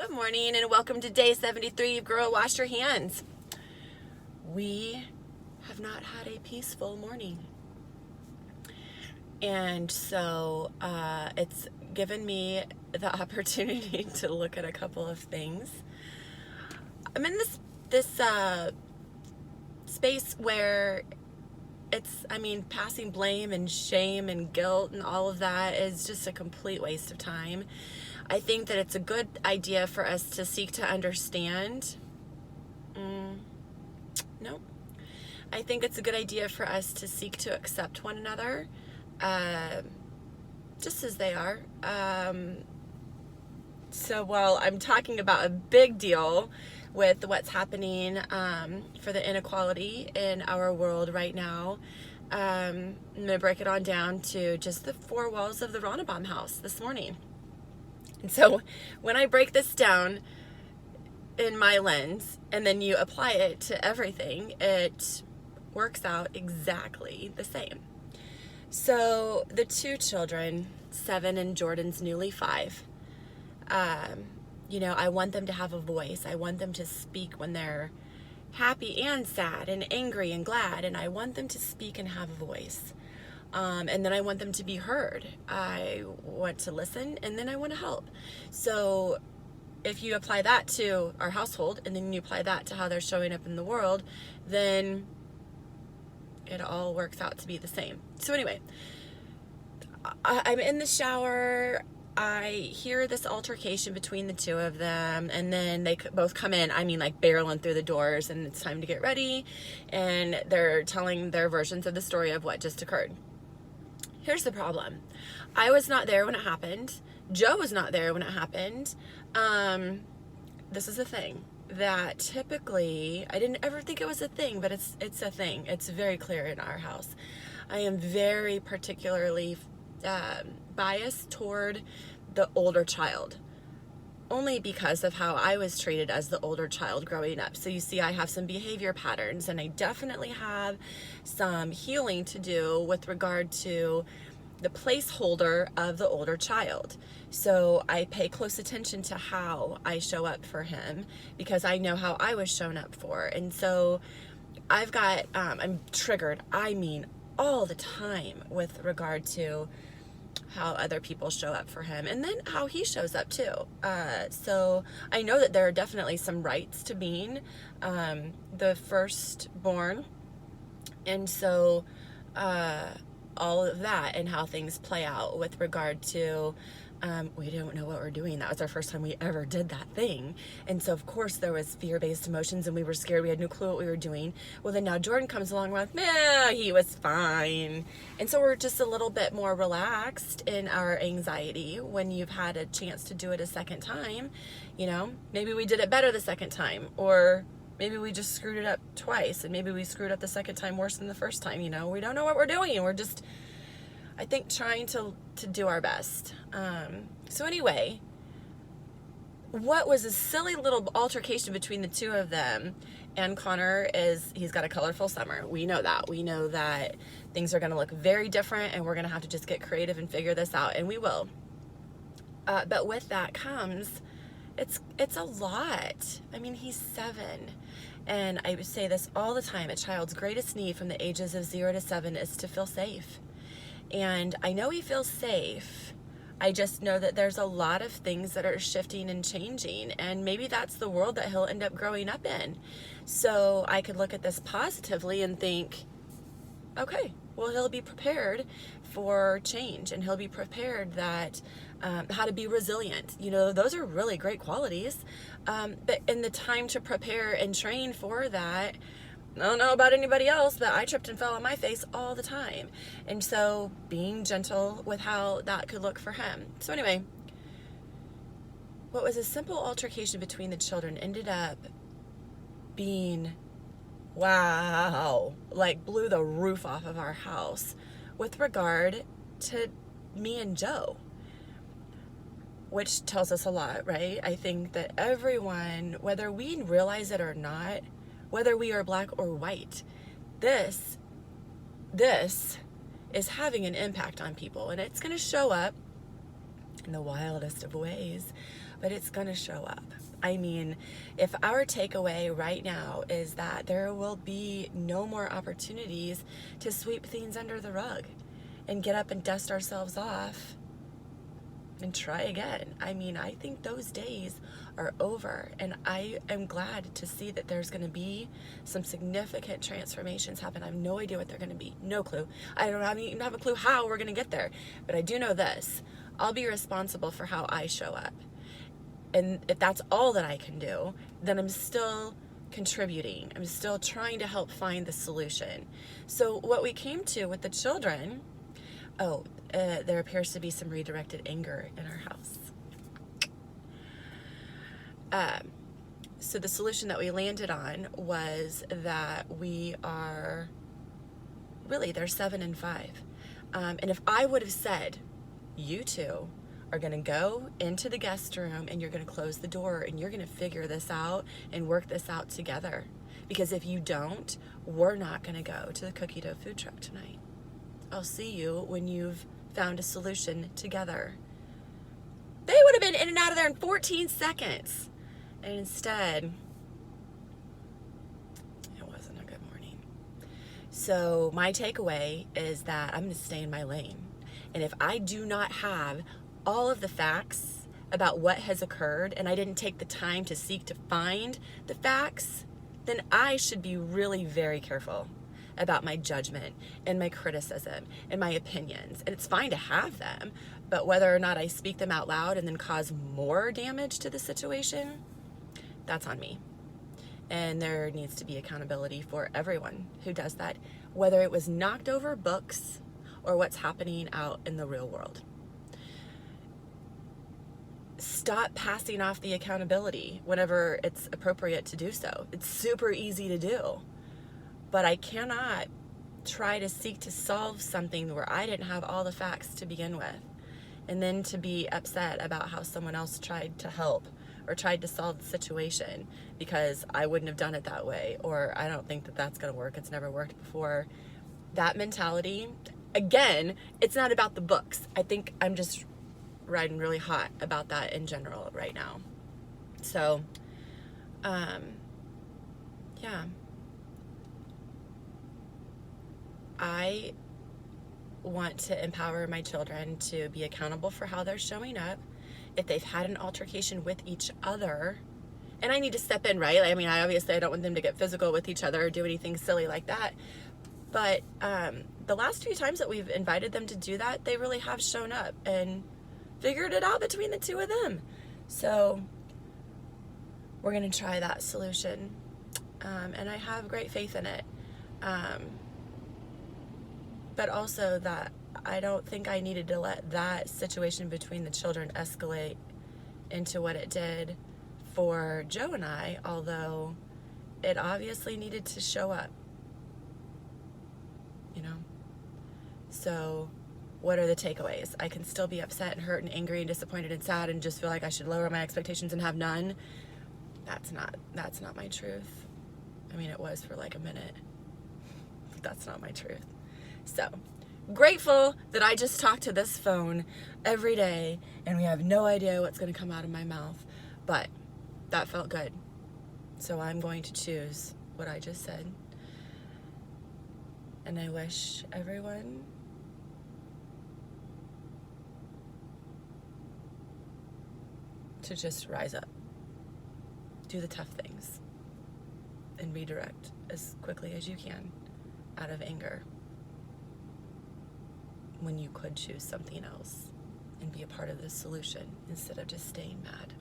Good morning and welcome to day 73 of Girl Wash Your Hands. We have not had a peaceful morning. And so it's given me the opportunity to look at a couple of things. I'm in this space where passing blame and shame and guilt and all of that is just a complete waste of time. I think that it's a good idea for us to seek to understand. No. I think it's a good idea for us to seek to accept one another, just as they are. So while I'm talking about a big deal with what's happening for the inequality in our world right now, I'm going to break it on down to just the four walls of the Ronnebaum house this morning. And so when I break this down in my lens and then you apply it to everything, it works out exactly the same. So the two children, 7 and Jordan's newly 5, I want them to have a voice. I want them to speak when they're happy and sad and angry and glad. And I want them to speak and have a voice. And then I want them to be heard. I want to listen, and then I want to help. So if you apply that to our household, and then you apply that to how they're showing up in the world, then it all works out to be the same. So anyway, I'm in the shower. I hear this altercation between the two of them, and then they both come in, barreling through the doors, and it's time to get ready, and they're telling their versions of the story of what just occurred. Here's the problem. I was not there when it happened. Joe was not there when it happened. This is a thing that typically, I didn't ever think it was a thing, but it's a thing. It's very clear in our house. I am very particularly biased toward the older child, only because of how I was treated as the older child growing up. So you see, I have some behavior patterns, and I definitely have some healing to do with regard to the placeholder of the older child. So I pay close attention to how I show up for him, because I know how I was shown up for. And so I've got, I'm triggered, all the time, with regard to how other people show up for him, and then how he shows up too. So I know that there are definitely some rights to being the firstborn, and so all of that and how things play out with regard to we don't know what we're doing. That was our first time we ever did that thing. And so, of course, there was fear-based emotions, and we were scared. We had no clue what we were doing. Well, then now Jordan comes along with, he was fine. And so we're just a little bit more relaxed in our anxiety when you've had a chance to do it a second time. Maybe we did it better the second time, or maybe we just screwed it up twice, and maybe we screwed up the second time worse than the first time. We don't know what we're doing. We're just, I think, trying to do our best. So anyway, what was a silly little altercation between the two of them, and Connor he's got a colorful summer. We know that. We know that things are going to look very different, and we're going to have to just get creative and figure this out, and we will. But with that comes, it's a lot. He's 7. And I would say this all the time. A child's greatest need from the ages of 0 to 7 is to feel safe. And I know he feels safe. I just know that there's a lot of things that are shifting and changing, and maybe that's the world that he'll end up growing up in. So I could look at this positively and think, okay, well, he'll be prepared for change, and he'll be prepared that how to be resilient. Those are really great qualities. But in the time to prepare and train for that, I don't know about anybody else, but I tripped and fell on my face all the time. And so being gentle with how that could look for him. So anyway, what was a simple altercation between the children ended up being, wow, blew the roof off of our house with regard to me and Joe, which tells us a lot, right? I think that everyone, whether we realize it or not, whether we are black or white, this is having an impact on people, and it's going to show up in the wildest of ways. but it's going to show up. I mean, if our takeaway right now is that there will be no more opportunities to sweep things under the rug and get up and dust ourselves off and try again. I mean, I think those days are over, and I am glad to see that there's going to be some significant transformations happen. I have no idea what they're going to be. No clue. I don't even have a clue how we're going to get there. But I do know this. I'll be responsible for how I show up. And if that's all that I can do, then I'm still contributing. I'm still trying to help find the solution. So what we came to with the children, there appears to be some redirected anger in our house. So the solution that we landed on was that they're 7 and 5. And if I would have said, you two are going to go into the guest room and you're going to close the door and you're going to figure this out and work this out together. Because if you don't, we're not going to go to the cookie dough food truck tonight. I'll see you when you've found a solution together. They would have been in and out of there in 14 seconds. And instead, it wasn't a good morning. So my takeaway is that I'm going to stay in my lane. And if I do not have all of the facts about what has occurred, and I didn't take the time to seek to find the facts, then I should be really very careful about my judgment and my criticism and my opinions. And it's fine to have them, but whether or not I speak them out loud and then cause more damage to the situation, that's on me. And there needs to be accountability for everyone who does that, whether it was knocked over books or what's happening out in the real world. Stop passing off the accountability whenever it's appropriate to do so. It's super easy to do. But I cannot try to seek to solve something where I didn't have all the facts to begin with, and then to be upset about how someone else tried to help or tried to solve the situation because I wouldn't have done it that way, or I don't think that that's going to work. It's never worked before. That mentality, again, it's not about the books. I think I'm just riding really hot about that in general right now. So, yeah. I want to empower my children to be accountable for how they're showing up. If they've had an altercation with each other, and I need to step in, right? I mean, I don't want them to get physical with each other or do anything silly like that. But the last few times that we've invited them to do that, they really have shown up and figured it out between the two of them. So we're going to try that solution. And I have great faith in it. But also that I don't think I needed to let that situation between the children escalate into what it did for Joe and I, although it obviously needed to show up, you know? So what are the takeaways? I can still be upset and hurt and angry and disappointed and sad and just feel like I should lower my expectations and have none. That's not my truth. I mean, it was for like a minute. That's not my truth. So, grateful that I just talk to this phone every day and we have no idea what's going to come out of my mouth, but that felt good. So I'm going to choose what I just said. And I wish everyone to just rise up, do the tough things, and redirect as quickly as you can out of anger, when you could choose something else and be a part of the solution instead of just staying mad.